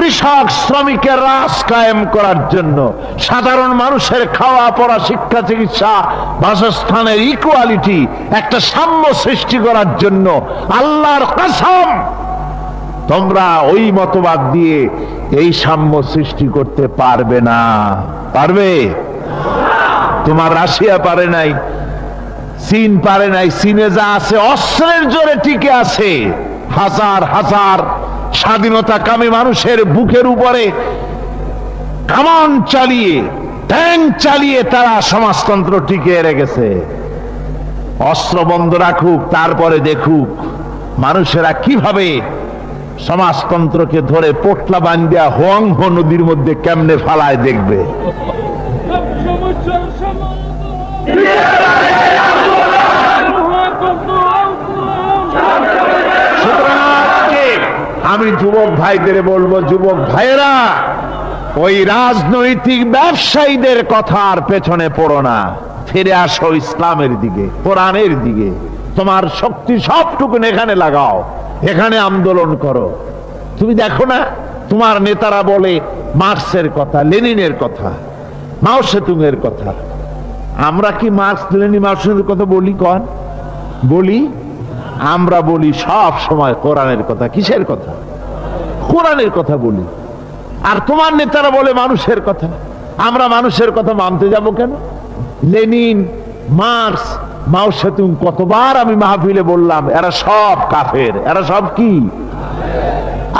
কৃষক শ্রমিকের রাজ কায়েম করার জন্য, সাধারণ মানুষের খাওয়া পড়া শিক্ষা চিকিৎসা বাসস্থানের ইকুয়ালিটি, একটা সাম্য সৃষ্টি করার জন্য আল্লাহর কসম তোমরা ওই মতবাদ দিয়ে এই সাম্য সৃষ্টি করতে পারবে না। পারবে? তোমার রাশিয়া পারে নাই, চীন পারে নাই। চীনে যা আছে অস্ত্রের জোরে টিকে আছে। হাজার হাজার স্বাধীনতাকামী মানুষের বুকের উপরে কামান চালিয়ে, ট্যাঙ্ক চালিয়ে তারা সমাজতন্ত্র টিকিয়ে রেখেছে। অস্ত্র বন্ধ রাখুক, তারপরে দেখুক মানুষেরা কিভাবে সমাজতন্ত্রকে ধরে পোটলা বান্ধিয়া হোয়াংহ নদীর মধ্যে কেমনে ফালায় দেখবে। আমি যুবক ভাইদের বলবো, যুবক ভাইয়েরা, ওই রাজনৈতিক ব্যবসায়ীদের কথার পেছনে পড়ো না, ফিরে আসো ইসলামের দিকে, কোরআনের দিকে। তোমার শক্তি সবটুকু এখানে লাগাও, এখানে আন্দোলন করো। তুমি দেখো না তোমার নেতারা বলে মার্কসের কথা, লেনিনের কথা, মাও সেতুংয়ের কথা। আমরা কি মার্কস, লেনিন, মাও সেতুংয়ের কথা বলি? কন বলি? আমরা বলি সব সময় কোরআনের কথা। কিসের কথা? কোরআনের কথা বলি। আর তোমার নেতারা বলে মানুষের কথা। আমরা মানুষের কথা মানতে যাব কেন? লেনিন, মার্কস, মাও সেতুং, কতবার আমি মাহফিলে বললাম এরা সব কাফের, এরা সব কি?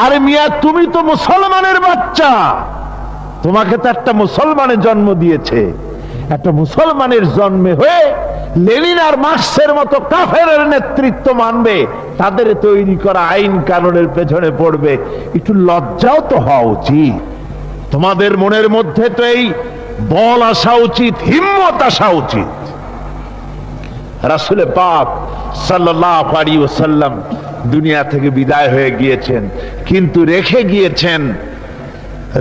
আরে মিয়া, তুমি তো মুসলমানের বাচ্চা, তোমাকে তো একটা মুসলমানের জন্ম দিয়েছে। একটা মুসলমানের জন্মে হয়ে লেনিন আর মার্কসের মতো কাফেরের নেতৃত্ব মানবে, তাদের তৈরি করা আইন কানুনের পেছনে পড়বে, একটু লজ্জাও তো হওয়া উচিত। তোমাদের মনের মধ্যে তো এই বল আসা উচিত, হিম্মত আসা উচিত। রাসূল পাক সাল্লাল্লাহু আলাইহি ওয়াসাল্লাম দুনিয়া থেকে বিদায় হয়ে গিয়েছেন, কিন্তু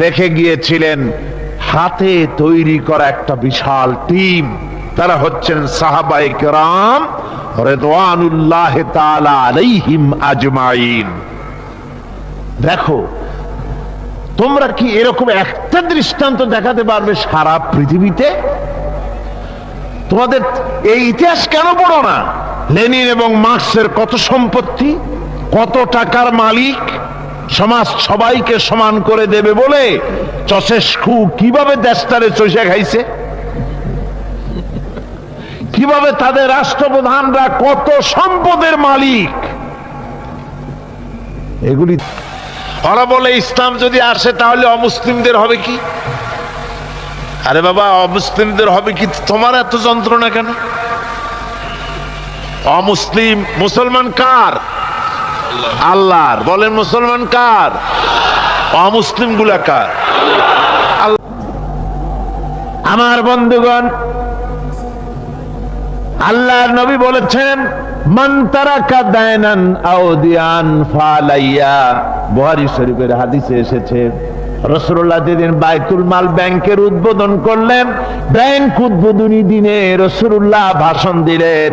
রেখে গিয়েছিলেন হাতে তৈরি করা একটা বিশাল টিম। তারা হচ্ছেন সাহাবায়ে কেরাম রিদওয়ানুল্লাহ তাআলা আলাইহিম আজমাইন। দেখো, তোমরা কি এরকম একটা দৃষ্টান্ত দেখাতে পারবে সারা পৃথিবীতে? তোমাদের এই ইতিহাস কেন পড়ো না? লেনিন এবং মার্কসের কত সম্পত্তি, কত টাকার মালিক, সমাজ সবাইকে সমান করে দেবে বলে চসেস্কু কিভাবে দেশটারে চষে খাইছে, কিভাবে তাদের রাষ্ট্রপ্রধানরা কত সম্পদের মালিক। এগুলি ওরা বলে ইসলাম যদি আসে তাহলে অমুসলিমদের হবে কি? আরে বাবা, অমুসলিমদের হবে কি? তোমার এত যন্ত্রণা কেন? অমুসলিম, মুসলমান কার? আল্লাহর। বলেন মুসলমান কার? অমুসলিম গুলা কার? আমার বন্ধুগণ, আল্লাহর নবী বলেছেন মান তারাকা দায়নান আও দিয়ান ফালাইয়া। বুখারী শরীফের হাদিসে এসেছে, রাসূলুল্লাহ যেদিন বাইতুল মাল ব্যাংকের উদ্বোধন করলেন, ব্যাংক উদ্বোধনী দিনে রাসূলুল্লাহ ভাষণ দিলেন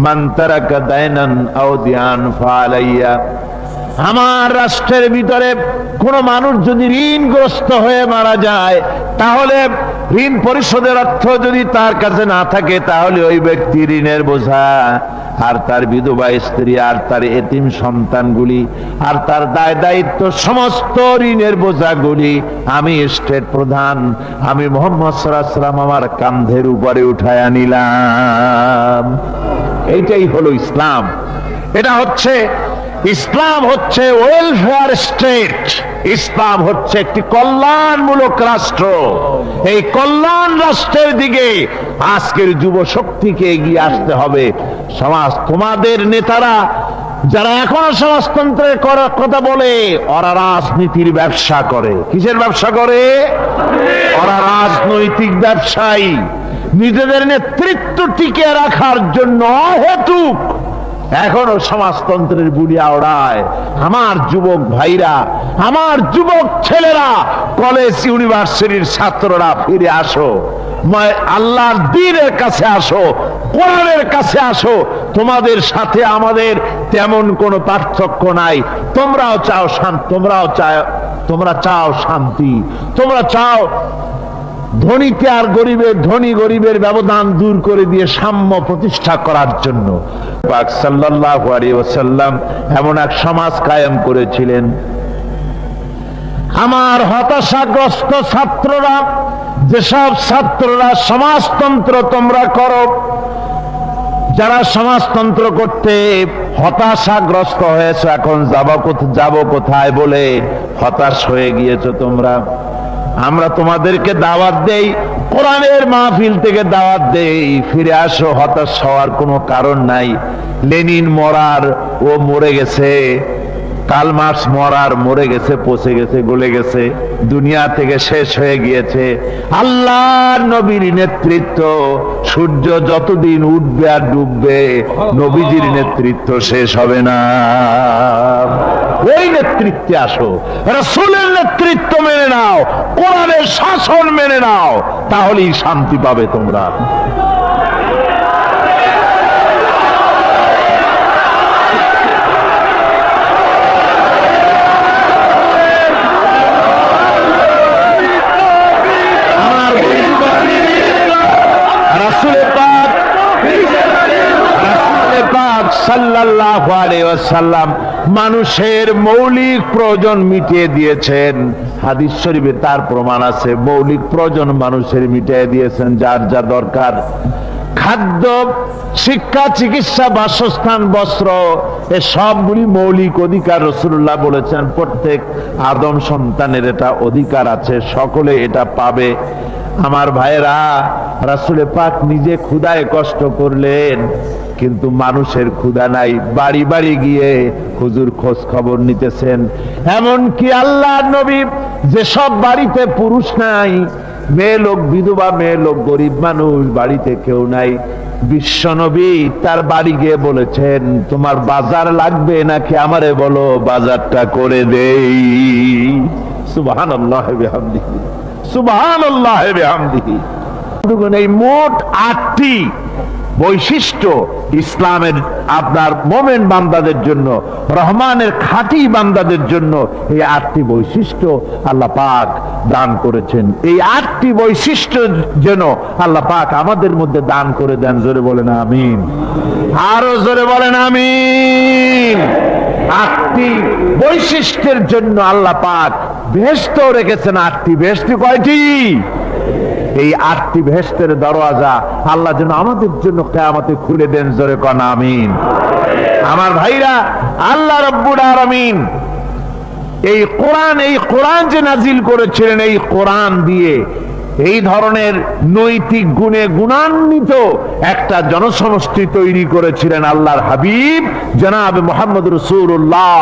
মান তারাকা দায়নান আও দিয়ান ফালাইয়া। আমার রাষ্ট্রের ভিতরে কোন মানুষ যদি ঋণগ্রস্ত হয়ে মারা যায়, তাহলে ঋণ পরিশোধের অর্থ যদি তার কাছে না থাকে, তাহলে ওই ব্যক্তি ঋণের বোঝা আর তার বিধবা স্ত্রী আর তার এতিম সন্তানগুলি আর তার দায় দায়িত্ব, সমস্ত ঋণের বোঝাগুলি আমি স্টেট প্রধান, আমি মুহাম্মদ সাল্লাল্লাহু আলাইহি ওয়াসাল্লাম আমার কাঁধের উপরে উঠায়া নিলাম। এইটাই হলো ইসলাম। এটা হচ্ছে ইসলাম, হচ্ছে ওয়েলফেয়ার স্টেট। ইসলাম হচ্ছে একটি কল্যাণমূলক রাষ্ট্র। এই কল্যাণ রাষ্ট্রের দিকে আজকের যুব শক্তিকে এগিয়ে আসতে হবে। সমাজ, তোমাদের নেতারা যারা এখনো সমাজতন্ত্রের কথা বলে, ওরা রাজনীতির ব্যবসা করে। কিসের ব্যবসা করে? ওরা রাজনৈতিক ব্যবসায়ী। নিজেদের নেতৃত্ব টিকে রাখার জন্য অহেতুক এখনো সমাজতন্ত্রের বুড়িয়া ওড়ায়। আমার যুবক ভাইরা, আমার যুবক ছেলেরা, কলেজ ইউনিভার্সিটির ছাত্ররা, ফিরে আসো, আল্লাহর দ্বীনের কাছে আসো, কোরআনের কাছে আসো। তোমাদের সাথে আমাদের তেমন কোনো পার্থক্য নাই। তোমরাও চাও শান্তি, তোমরাও চাও তোমরা চাও শান্তি, তোমরা চাও ধনীকে আর গরিবের, ধনী গরিবের ব্যবধান দূর করে দিয়ে সাম্য প্রতিষ্ঠা করার জন্য পাক সাল্লাল্লাহু আলাইহি ওয়াসাল্লাম এমন এক সমাজ কায়েম করেছিলেন। আমার হতাশাগ্রস্ত ছাত্ররা, যেসব ছাত্ররা সমাজতন্ত্র তোমরা করো, যারা সমাজতন্ত্র করতে হতাশাগ্রস্ত হয়েছে, এখন যাব কোথায় বলে হতাশ হয়ে গিয়েছো তোমরা, আমরা তোমাদেরকে দাওয়াত দেই, কোরআনের মাহফিল থেকে দাওয়াত দেই, ফিরে আসো। হতাশ হওয়ার কোনো কারণ নাই। লেনিন মরার, ও মরে গেছে। কার্ল মার্কস মরার, মরে গেছে, পচে গেছে, গলে গেছে, দুনিয়া থেকে শেষ হয়ে গিয়েছে। আল্লাহর নবীর নেতৃত্ব, সূর্য যতদিন উঠবে আর ডুববে, নবীজির নেতৃত্ব শেষ হবে না। ওই নেতৃত্বে আসো, রাসূলের নেতৃত্ব মেনে নাও, কোরআনের শাসন মেনে নাও, তাহলেই শান্তি পাবে তোমরা। সাল্লাল্লাহু আলাইহি ওয়াসাল্লাম মানুষের মৌলিক প্রয়োজন মিটিয়ে দিয়েছেন। হাদিস শরীফে তার প্রমাণ আছে। মৌলিক প্রয়োজন মানুষের মিটিয়ে দিয়েছেন, যার যা দরকার, খাদ্য, শিক্ষা, চিকিৎসা, বাসস্থান, বস্ত্র, এ সবগুলি মৌলিক অধিকার। রাসূলুল্লাহ বলেছেন প্রত্যেক আদম সন্তানের এটা অধিকার আছে, সকলে এটা পাবে। আমার ভাইরা, রাসূল পাক নিজে ক্ষুধায় কষ্ট করলেন, কিন্তু মানুষের ক্ষুধা নাই। বাড়ি বাড়ি গিয়ে হুজুর খোঁজ খবর নিতেছেন। এমনকি আল্লাহর নবী যেসব বাড়িতে পুরুষ নাই, মেয়ে লোক বিধবা, মেয়ে লোক গরিব মানুষ, বাড়িতে কেউ নাই, বিশ্ব নবী তার বাড়ি গিয়ে বলেছেন, তোমার বাজার লাগবে নাকি আমারে বলো, বাজারটা করে দেই। সুবহানাল্লাহি ওয়া বিহামদিহি, সুবহানাল্লাহি ওয়া বিহামদিহি। এই মোট 8টি বৈশিষ্ট্য ইসলামের, আপনার মোমেন বান্দাদের জন্য, রহমানের খাঁটি বান্দাদের জন্য এই 8টি বৈশিষ্ট্য আল্লাহ পাক দান করেছেন। এই 8টি বৈশিষ্ট্য যেন আল্লাহ পাক আমাদের মধ্যে দান করে দেন। জোরে বলেন আমিন, আরো জোরে বলেন আমিন। 8টি বৈশিষ্ট্যের জন্য আল্লাহ পাক বেহেশত রেখেছেন। 8টি বেহেশত কয়টি? এই 8টি বেহেশতের দরওয়াজা আল্লাহ যেন আমাদের জন্য কিয়ামতে খুলে দেন। জোরে কোন আমিন। আমার ভাইরা, আল্লাহ রাব্বুল আলামিন এই কোরআন যে নাজিল করেছিলেন, এই কোরআন দিয়ে এই ধরনের নৈতিক গুণে গুণান্বিত একটা জনসমষ্টি তৈরি করেছিলেন আল্লাহর হাবিব জনাব মুহাম্মদ রাসূলুল্লাহ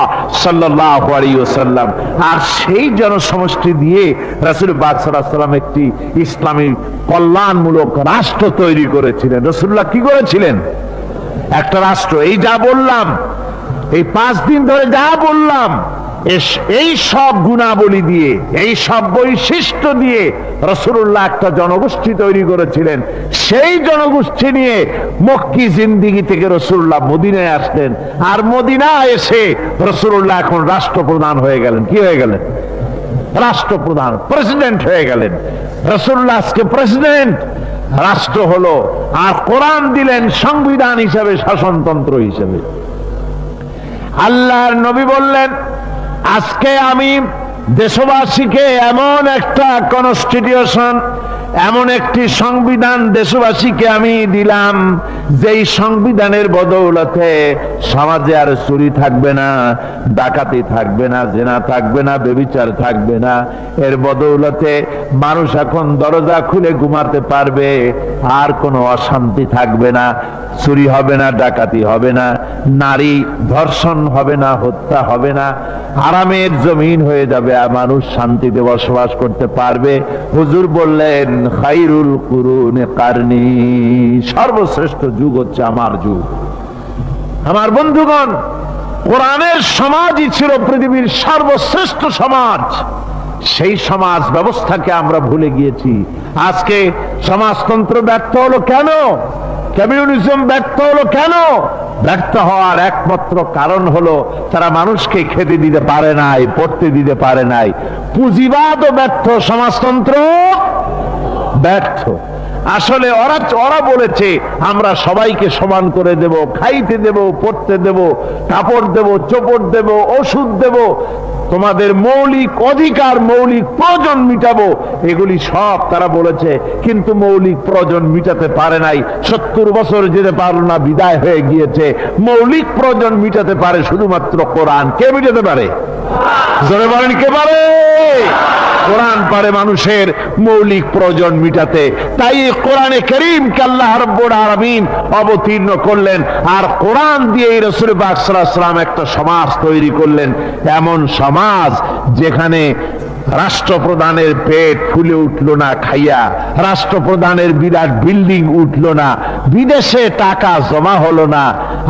সাল্লাল্লাহু আলাইহি ওয়াসাল্লাম। আর সেই জনসমষ্টি দিয়ে রাসূল পাক সাল্লাল্লাহু আলাইহি ওয়াসাল্লাম একটি ইসলামী কল্যাণমূলক রাষ্ট্র তৈরি করেছিলেন। রাসূলুল্লাহ কি করেছিলেন? একটা রাষ্ট্র। এই যা বললাম, এই 5 দিন ধরে যা বললাম, এই সব গুণাবলী দিয়ে, এই সব বৈশিষ্ট্য দিয়ে রাসূলুল্লাহ একটা জনগোষ্ঠী তৈরি করেছিলেন। সেই জনগোষ্ঠী নিয়ে মক্কি জিন্দেগি থেকে রাসূলুল্লাহ মদিনায় আসলেন। আর মদিনায় এসে রাসূলুল্লাহ এখন রাষ্ট্রপ্রধান হয়ে গেলেন। কি হয়ে গেলেন? রাষ্ট্রপ্রধান, প্রেসিডেন্ট হয়ে গেলেন। রাসূলুল্লাহ আজকে প্রেসিডেন্ট, রাষ্ট্র হলো। আর কোরআন দিলেন সংবিধান হিসাবে, শাসনতন্ত্র হিসাবে। আল্লাহর নবী বললেন, আজকে আমি দেশবাসীকে এমন একটা কনস্টিটিউশন, এমন একটি সংবিধান দেশবাসীকে আমি দিলাম, যেই সংবিধানের বদৌলতে সমাজে আর চুরি থাকবে না, ডাকাতি থাকবে না, জেনা থাকবে না, ব্যভিচার থাকবে না। এর বদৌলতে মানুষ এখন দরজা খুলে ঘুমাতে পারবে, আর কোনো অশান্তি থাকবে না, চুরি হবে না, ডাকাতি হবে না, নারী ধর্ষণ হবে না, হত্যা হবে না, আরামের জমিন হয়ে যাবে, মানুষ শান্তিতে বসবাস করতে পারবে। হুজুর বললেন, খায়রুল কুরুনি কারনি, সর্বশ্রেষ্ঠ যুগ হচ্ছে আমার যুগ। আমার বন্ধুগণ, কোরআনের সমাজই ছিল পৃথিবীর সর্বশ্রেষ্ঠ সমাজ। সেই সমাজ ব্যবস্থাকে আমরা ভুলে গিয়েছি। আজকে সমাজতন্ত্র ব্যর্থ হলো কেন? কমিউনিজম ব্যর্থ হলো কেন? ব্যর্থ হওয়ার একমাত্র কারণ হলো তারা মানুষকে খেতে দিতে পারে নাই, পড়তে দিতে পারে নাই। পুঁজিবাদও ব্যর্থ, সমাজতন্ত্র ব্যর্থ। আসলে ওরা বলেছে আমরা সবাইকে সমান করে দেব, খাইতে দেব, পড়তে দেব, কাপড় দেব, চোপড় দেব, ওষুধ দেব, তোমাদের মৌলিক অধিকার, মৌলিক প্রয়োজন মিটাবো, এগুলি সব তারা বলেছে। কিন্তু মৌলিক প্রয়োজন মিটাতে পারে নাই। 70 বছর যেতে পারল না, বিদায় হয়ে গিয়েছে। মৌলিক প্রয়োজন মিটাতে পারে শুধুমাত্র কোরআন। কে মিটাতে পারে? জোরে বলেন, কে পারে? কোরআন পারে মানুষের মৌলিক প্রয়োজন মিটাতে। তাই কোরআনে কারীমকে আল্লাহ রাব্বুল আলামিন অবতীর্ণ করলেন, আর কোরআন দিয়ে রাসূল পাক সাল্লাল্লাহু আলাইহি ওয়াসাল্লাম একটা সমাজ তৈরি করলেন। এমন সমাজ যেখানে রাষ্ট্রপ্রধানের পেট ফুলে উঠলো না খাইয়া, রাষ্ট্রপ্রধানের বিরাট বিল্ডিং উঠলো না, বিদেশে টাকা জমা হলো না।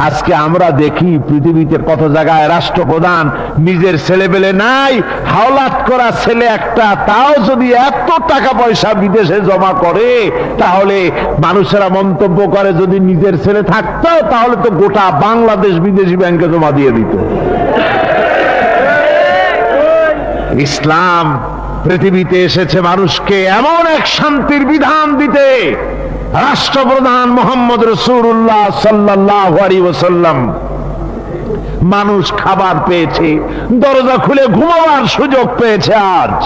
আজকে আমরা দেখি পৃথিবীতে কত জায়গায় রাষ্ট্রপ্রধান নিজের ছেলেপেলে নাই, হাওলাত করা ছেলে একটা, তাও যদি এত টাকা পয়সা বিদেশে জমা করে, তাহলে মানুষেরা মন্তব্য করে যদি নিজের ছেলে থাকতো তাহলে তো গোটা বাংলাদেশ বিদেশি ব্যাংকে জমা দিয়ে দিত। ইসলাম পৃথিবীতে এসেছে মানুষকে এমন এক শান্তির বিধান দিতে। রাষ্ট্রপ্রধান মুহাম্মদ রাসূলুল্লাহ সাল্লাল্লাহু আলাইহি ওয়াসাল্লাম, মানুষ খাবার পেয়েছে, দরজা খুলে ঘুমাবার সুযোগ পেয়েছে। আজ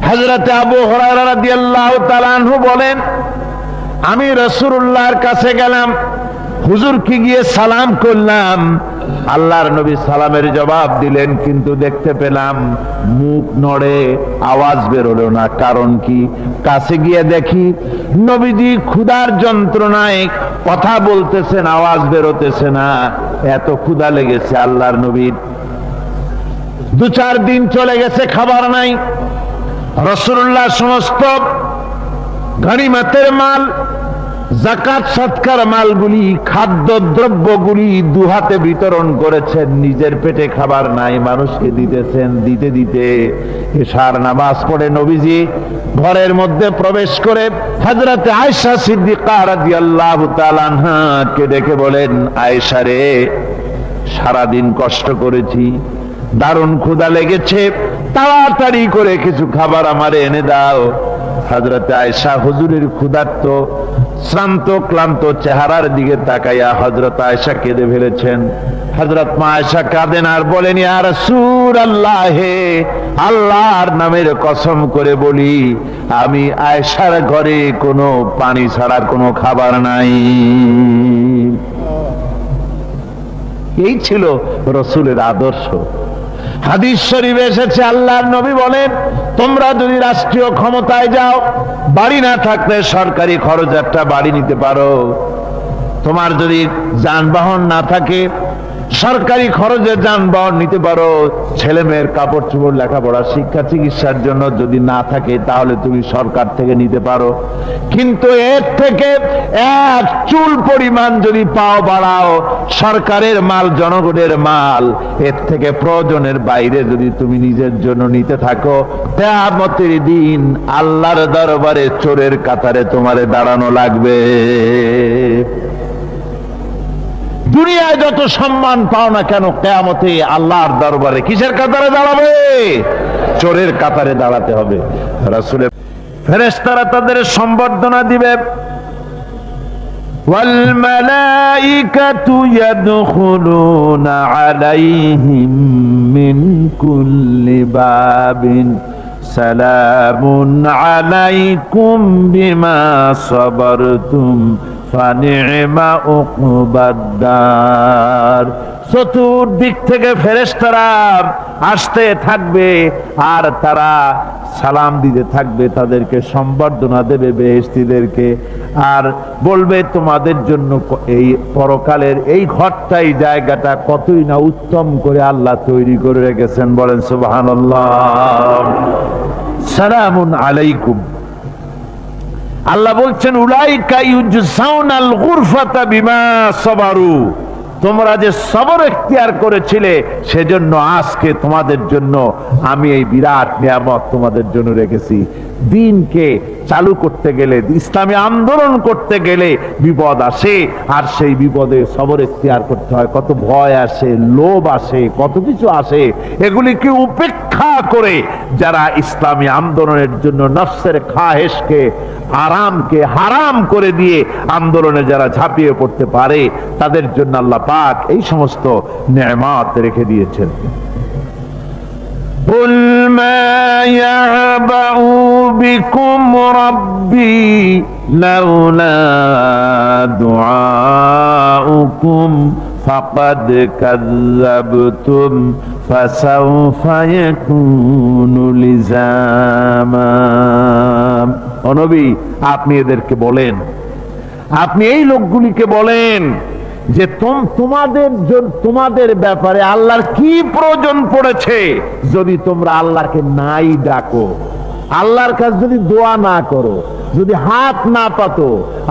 হযরত আবু হুরায়রা রাদিয়াল্লাহু তাআলা আনহু বলেন, আমি রাসূলুল্লাহর কাছে গেলাম, হুজুরকে গিয়ে সালাম করলাম। আল্লাহর নবী সালামের জবাব দিলেন, কিন্তু দেখতে পেলাম মুখ নড়ে, আওয়াজ বেরোলো না। কারণ কি? কাছে গিয়ে দেখি নবীজি ক্ষুধার যন্ত্রণায় কথা বলতেছেন, আওয়াজ বেরোতেছে না। এত ক্ষুধা লেগেছে আল্লাহর নবীর। 2-4 দিন চলে গেছে, খাবার নাই। রাসূলুল্লাহ সমস্ত গনিমতের মাল, যাকাত সদকার মালগুলি, খাদ্য দ্রব্যগুলি দুহাতে বিতরণ করেছেন। নিজের পেটে খাবার নাই, মানুষকে দিতেছেন। দিতে দিতে এশার নামাজ পড়ে নবীজি ঘরের মধ্যে প্রবেশ করে হযরত আয়েশা সিদ্দিকা রাদিয়াল্লাহু তাআলা আনহাকে ডেকে বলেন, আয়েশা রে, সারাদিন কষ্ট করেছি, দারুণ ক্ষুধা লেগেছে, তাড়াতাড়ি করে কিছু খাবার আমারে এনে দাও। হযরত আয়েশা হুজুরের ক্ষুধার্ত শ্রান্ত ক্লান্ত চেহারার দিকে তাকাইয়া হযরত আয়েশা কেঁদে ফেলেছেন। হযরত মা আয়েশা কাঁদেন আর বলেন, ইয়া রাসূলুল্লাহ, হে আল্লাহর নামের কসম করে বলি, আমি আয়েশার ঘরে কোনো পানি ছাড়া কোনো খাবার নাই। এই ছিল রাসূলের আদর্শ। হাদিস শরীফে এসেছে, আল্লাহর নবী বলেন, তোমরা যদি রাষ্ট্রীয় ক্ষমতায় যাও, বাড়ি না থাকলে সরকারি খরচ একটা বাড়ি নিতে পারো। তোমার যদি যানবাহন না থাকে, সরকারি খরচে যানবাহন নিতে পারো। ছেলে মেয়ের কাপড় চোপড়, লেখাপড়া, শিক্ষা, চিকিৎসার জন্য যদি না থাকে, তাহলে তুমি সরকার থেকে নিতে পারো। কিন্তু এর থেকে এক চুল পরিমাণ যদি পাও বাড়াও, সরকারের মাল, জনগণের মাল, এর থেকে প্রয়োজনের বাইরে যদি তুমি নিজের জন্য নিতে থাকো, কিয়ামতের দিন আল্লাহর দরবারে চোরের কাতারে তোমারে দাঁড়ানো লাগবে। দুনিয়ায় যত সম্মান পাও না কেন, কিয়ামতে আল্লাহর দরবারে কিসের কাতারে দাঁড়াবে? চোরের কাতারে দাঁড়াতে হবে। রাসূলের ফেরেশতারা তাদের সম্বর্ধনা দিবে, ওয়াল মালাইকাতু ইয়াদখুলুনা আলাইহিম মিন কুল্লি বাবিন সালামুন আলাইকুম বিমা সাবারতুম ফানি'মা উকবাদ-দার। চতুর্দিক থেকে ফেরেশতারা আসতে থাকবে আর তারা সালাম দিতে থাকবে, তাদেরকে সম্বর্ধনা দেবে বেহেশতীদেরকে, আর বলবে তোমাদের জন্য এই পরকালের এই ঘরটাই, জায়গাটা কতই না উত্তম করে আল্লাহ তৈরি করে রেখেছেন। বলেন সুবহানাল্লাহ। সালামুন আলাইকুম। আল্লাহ বলছেন, উলাইকা ইউজসাউনাল গুরফাতা বিমা সাবারু। তোমরা যে সবর এখতিয়ার করেছিলে, সেজন্য আজকে তোমাদের জন্য আমি এই বিরাট নিয়ামত তোমাদের জন্য রেখেছি। দিনকে চালু করতে গেলে, ইসলামী আন্দোলন করতে গেলে বিপদ আসে, আর সেই বিপদে সবর এখতিয়ার করতে হয়। কত ভয় আসে, লোভ আসে, কত কিছু আসে। এগুলিকে উপেক্ষা করে যারা ইসলামী আন্দোলনের জন্য নফসের খাহেশকে, আরামকে হারাম করে দিয়ে আন্দোলনে যারা ঝাঁপিয়ে পড়তে পারে, তাদের জন্য আল্লাহ পাক এই সমস্ত নেয়ামত রেখে দিয়েছেন। قل ما يعبأ بكم ربي لولا دعاؤكم فقد كذبتم فسوف يكون لزاما। ও নবী, আপনি এদেরকে বলেন, আপনি এই লোকগুলিকে বলেন যে তোমাদের ব্যাপারে আল্লাহর কি প্রয়োজন পড়েছে যদি তোমরা আল্লাহকে নাই ডাকো, আল্লাহর কাছে যদি দোয়া না করো, যদি হাত না পাতো,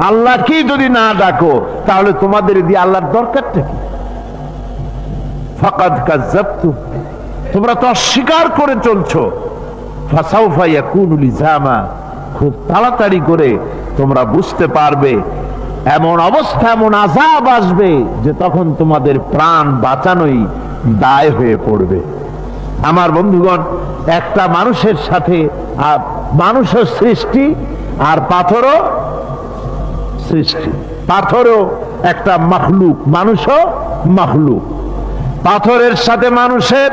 আল্লাহকে যদি না ডাকো, তাহলে তোমাদের দিয়ে আল্লাহর দরকারটা কি? ফাকাদ কাযাবতুম, তোমরা তো অস্বীকার করে চলছো। ফাসাউফা ইয়াকুনু লিজামা, খুব তাড়াতাড়ি করে তোমরা বুঝতে পারবে, এমন অবস্থা, এমন আযাব আসবে যে তখন তোমাদের প্রাণ বাঁচানোই দায় হয়ে পড়বে। আমার বন্ধুগণ, একটা মানুষের সাথে মানুষও সৃষ্টি আর পাথরও সৃষ্টি। পাথরও একটা মাখলুক, মানুষও মাখলুক। পাথরের সাথে মানুষের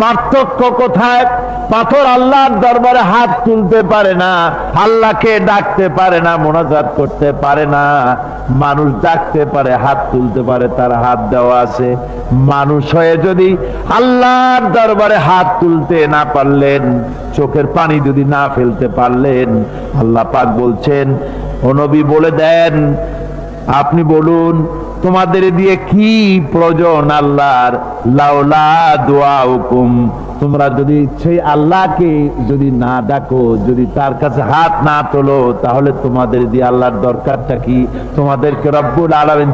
পার্থক্য কোথায়? পাথর আল্লাহর দরবারে হাত তুলতে পারে না, আল্লাহকে ডাকতে পারে না, মোনাজাত করতে পারে না। মানুষ ডাকতে পারে, হাত তুলতে পারে, তার হাত দেওয়া আছে। মানুষ হয়ে যদি আল্লাহর দরবারে হাত তুলতে না পারলেন, চোখের পানি যদি না ফেলতে পারলেন, আল্লাহ পাক বলছেন, ও নবী বলে দেন, আপনি বলুন তোমাদের দিয়ে কি প্রয়োজন আল্লাহর? লাউলা দুআউকুম, তোমরা যদি সেই আল্লাহকে যদি না ডাকো, যদি তার কাছে হাত না তোলো, তাহলে তোমাদের দিয়ে আল্লাহর দরকারটা কি? তোমাদেরকে রব্বুল আলামিন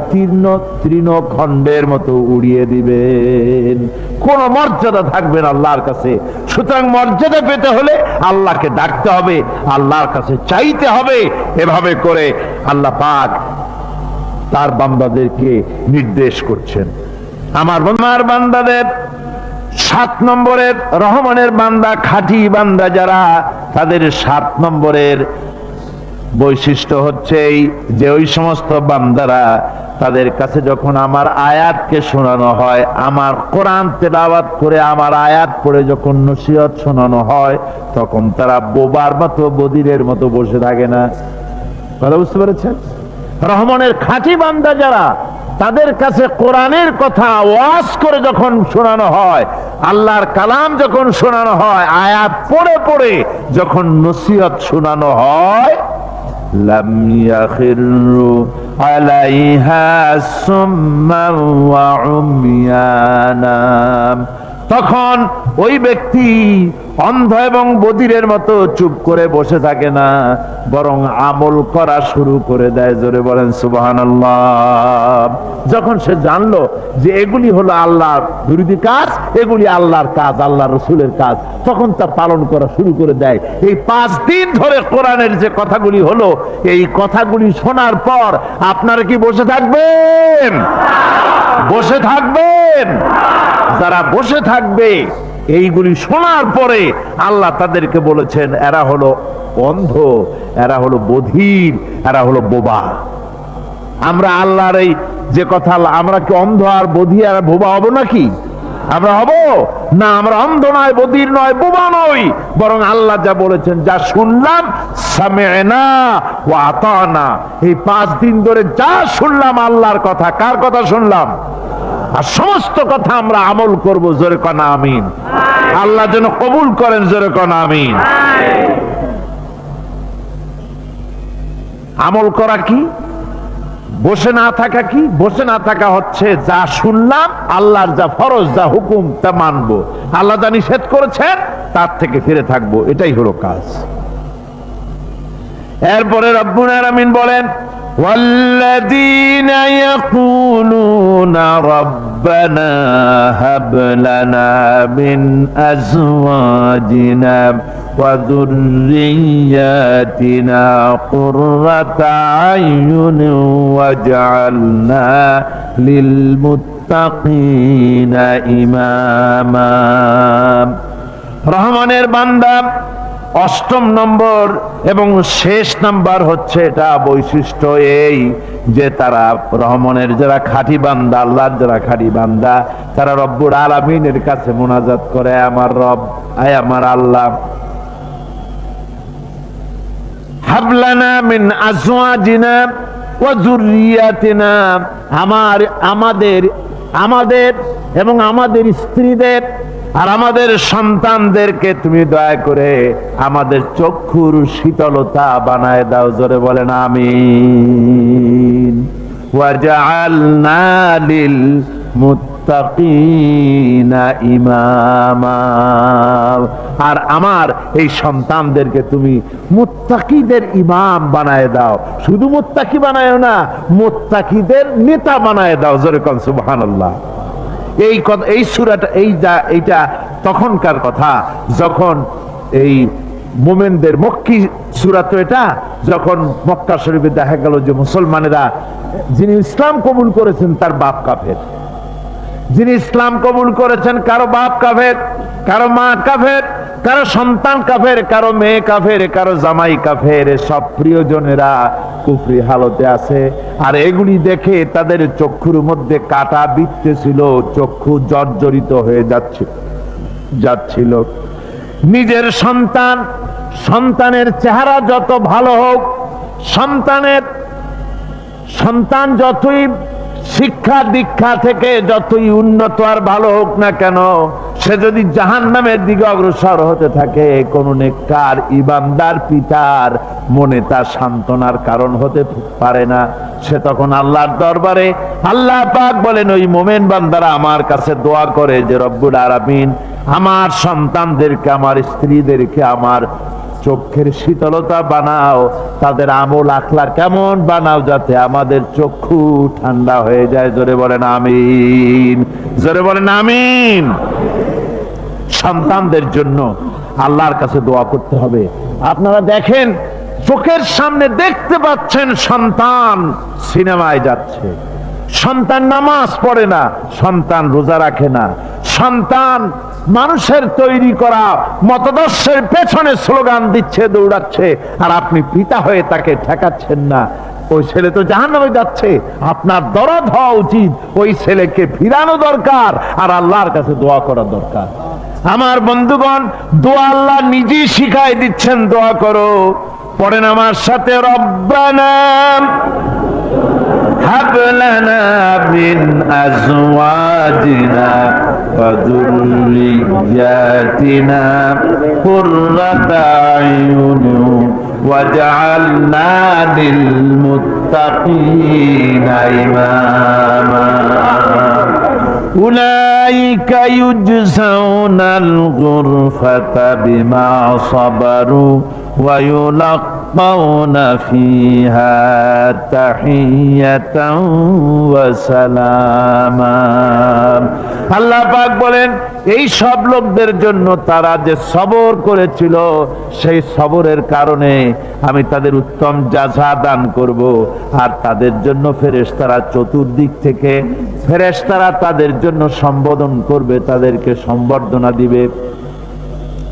তৃণখণ্ডের মতো উড়িয়ে দিবেন, কোন মর্যাদা থাকবে না আল্লাহর কাছে। সুতরাং মর্যাদা পেতে হলে আল্লাহকে ডাকতে হবে, আল্লাহর কাছে চাইতে হবে। এভাবে করে আল্লাহ পাক তার বান্দাদেরকে নির্দেশ করছেন। আমার বান্দাদের 7 নম্বরের রহমানের বান্দা, খাঁটি বান্দা যারা, তাদের 7 নম্বরের বৈশিষ্ট্য হচ্ছে এই যে ওই সমস্ত বান্দারা, তাদের কাছে যখন আমার আয়াতকে শোনানো হয়, আমার কোরআন তেলাওয়াত করে আমার আয়াত পড়ে যখন নসিহত শোনানো হয়, তখন তারা বোবার মতো, বধিরের মতো বসে থাকে না। কথা বুঝতে পেরেছেন? রহমানের খাঁটি বান্দা যারা, তাদের কাছে কোরআনের কথা ওয়াজ করে যখন শোনানো হয়, আল্লাহর কালাম যখন শোনানো হয়, আয়াত পড়ে পড়ে যখন নসিহত শোনানো হয়, লাম ইয়াখিরু আলাইহা সুম্মান ওয়া উময়ানা, তখন ওই ব্যক্তি অন্ধ এবং বধিরের মতো চুপ করে বসে থাকে না, বরং আমল করা শুরু করে দেয়। জোরে বলেন সুবহানাল্লাহ। যখন সে জানলো যে এগুলি হলো আল্লাহর বিরোধী কাজ, এগুলি আল্লাহর কাজ, আল্লাহ রসুলের কাজ, তখন তা পালন করা শুরু করে দেয়। এই 5 দিন ধরে কোরআনের যে কথাগুলি হলো, এই কথাগুলি শোনার পর আপনারা কি বসে থাকবেন? বসে থাকবেন? যারা বসে থাকবে, এইগুলি শোনার পরে আল্লাহ তাদেরকে বলেছেন, এরা হলো অন্ধ, এরা হলো বধির, এরা হলো বোবা। আমরা আল্লাহর এই যে কথা, আমরা কি অন্ধ আর বধির আর বোবা হব নাকি? আমরা হব না। আমরা অন্ধ নয়, বধির নয়, বোবা নই, বরং আল্লাহ যা বলেছেন, যা শুনলাম, সামি'না ওয়া আতানা, এই 5 দিন ধরে যা শুনলাম আল্লাহর কথা, কার কথা শুনলাম? আর সমস্ত কথা আমরা আমল করব। জোরে কোন আমিন। আল্লাহ যেন কবুল করেন। জোরে কোন আমিন। আমল করা কি? বসে না থাকা কি? বসে না থাকা হচ্ছে যা শুনলাম, আল্লাহর যা ফরজ, যা হুকুম, তা মানবো। আল্লাহ যা নিষেধ করেছেন তার থেকে ফিরে থাকবো, এটাই হলো কাজ। এরপরে রব্বুল আলামিন বলেন, والذين يقولون ربنا هب لنا من أزواجنا وذرياتنا قرة أعين واجعلنا للمتقين إماما রহমানের বান্দা অষ্টম নম্বর এবং শেষ নাম্বার হচ্ছে এটা বৈশিষ্ট্য এই যে তারা রহমানের যারা খাঁটি বান্দা, আল্লাহর যারা খাঁটি বান্দা, তারা রব্বুল আলামিনের কাছে মুনাজাত করে, আমার রব, আয় আমার আল্লাহ, হাবলানা মিন আজওয়াজিনা ওয়া যুররিয়াতিনা, আমাদের এবং আমাদের স্ত্রীদের আর আমাদের সন্তানদেরকে তুমি দয়া করে আমাদের চক্ষুর শীতলতা বানায় দাও। জোরে বলেন আমিন। ওয়াজআলনা লিল মুত্তাকিনা ইমামা, আর আমার এই সন্তানদেরকে তুমি মুত্তাকিদের ইমাম বানায় দাও। শুধু মুত্তাকি বানায়ও না, মুত্তাকিদের নেতা বানায় দাও। জোরে কোন সুবহানাল্লাহ। এই সূরাটা এইটা তখনকার কথা যখন এই মুমিনদের মক্কি সূরা, তো এটা যখন মক্কা শরীফে দেখা গেল যে মুসলমানেরা, যিনি ইসলাম কবুল করেছেন তার বাপ কাফের, যিনি ইসলাম কবুল করেছেন কারো বাপ কাফের, কারো মা কাফের, কারো সন্তান কাফের, কারো মেয়ে কাফের, কারো জামাই কাফের, সব প্রিয়জনেরা কুফরি হালতে আছে। আর এগুলি দেখে তাদের চক্ষুর মধ্যে কাটা বিঁধতেছিল, চক্ষু জর্জরিত হয়ে যাচ্ছিল। নিজের সন্তানের চেহারা যত ভালো হোক, সন্তান যতই শিক্ষা দীক্ষা থেকে যতই উন্নত আর ভালো হোক না কেন, সে যদি জাহান্নামের দিকে অগ্রসর হতে থাকে, কোন নেককার ঈমানদার পিতার মনে তার সান্ত্বনার কারণ হতে পারে না। সে তখন আল্লাহর দরবারে, আল্লাহ পাক বলেন ওই মুমিন বান্দারা আমার কাছে দোয়া করে যে রব্বুল আলামিন আমার সন্তানদেরকে, আমার স্ত্রীদেরকে আমার চোখের শীতলতা বানাও, তাদের আমল আখলাক কেমন বানাও যাতে আমাদের চক্ষু ঠান্ডা হয়ে যায়। জোরে বলেন আমিন, জোরে বলেন আমিন। সন্তানদের জন্য আল্লাহর কাছে দোয়া করতে হবে। আপনারা দেখেন, চোখের সামনে দেখতে পাচ্ছেন সন্তান সিনেমায় যাচ্ছে, সন্তান নামাজ পড়ে না, সন্তান রোজা রাখে না, সন্তান মানুষের তৈরি করা মতাদর্শের পেছনে স্লোগান দিচ্ছে, দৌড়াচ্ছে, আর আপনি পিতা হয়ে তাকে ঠেকাচ্ছেন না। ওই ছেলে তো জাহান্নামে যাচ্ছে, আপনার দরদ হওয়া উচিত, ওই ছেলেকে ফিরানো দরকার আর আল্লাহর কাছে দোয়া করা দরকার। আমার বন্ধুগণ, দোয়া আল্লাহ নিজেই শিখাই দিচ্ছেন, দোয়া করো। পড়েন আমার সাথে, রব্বানা হাব লানা মিন আজওয়াজিনা ওয়া যুররিয়াতিনা কুররাতা আয়ুন ওয়াজআলনা লিল মুত্তাকিনা ইমামা। أولئك يجزون الغرفة بما صبروا ويلقون فيها تحية وسلاما। আল্লাহ পাক বলেন এই সব লোকদের জন্য তারা যে সবর করেছিল, সেই সবরের কারণে আমি তাদের উত্তম জাযা দান করব। আর তাদের জন্য ফেরেশতারা চতুর্দিক থেকে ফেরেশতারা তাদের জন্য সম্বোধন করবে, তাদেরকে সম্বর্ধনা দিবে।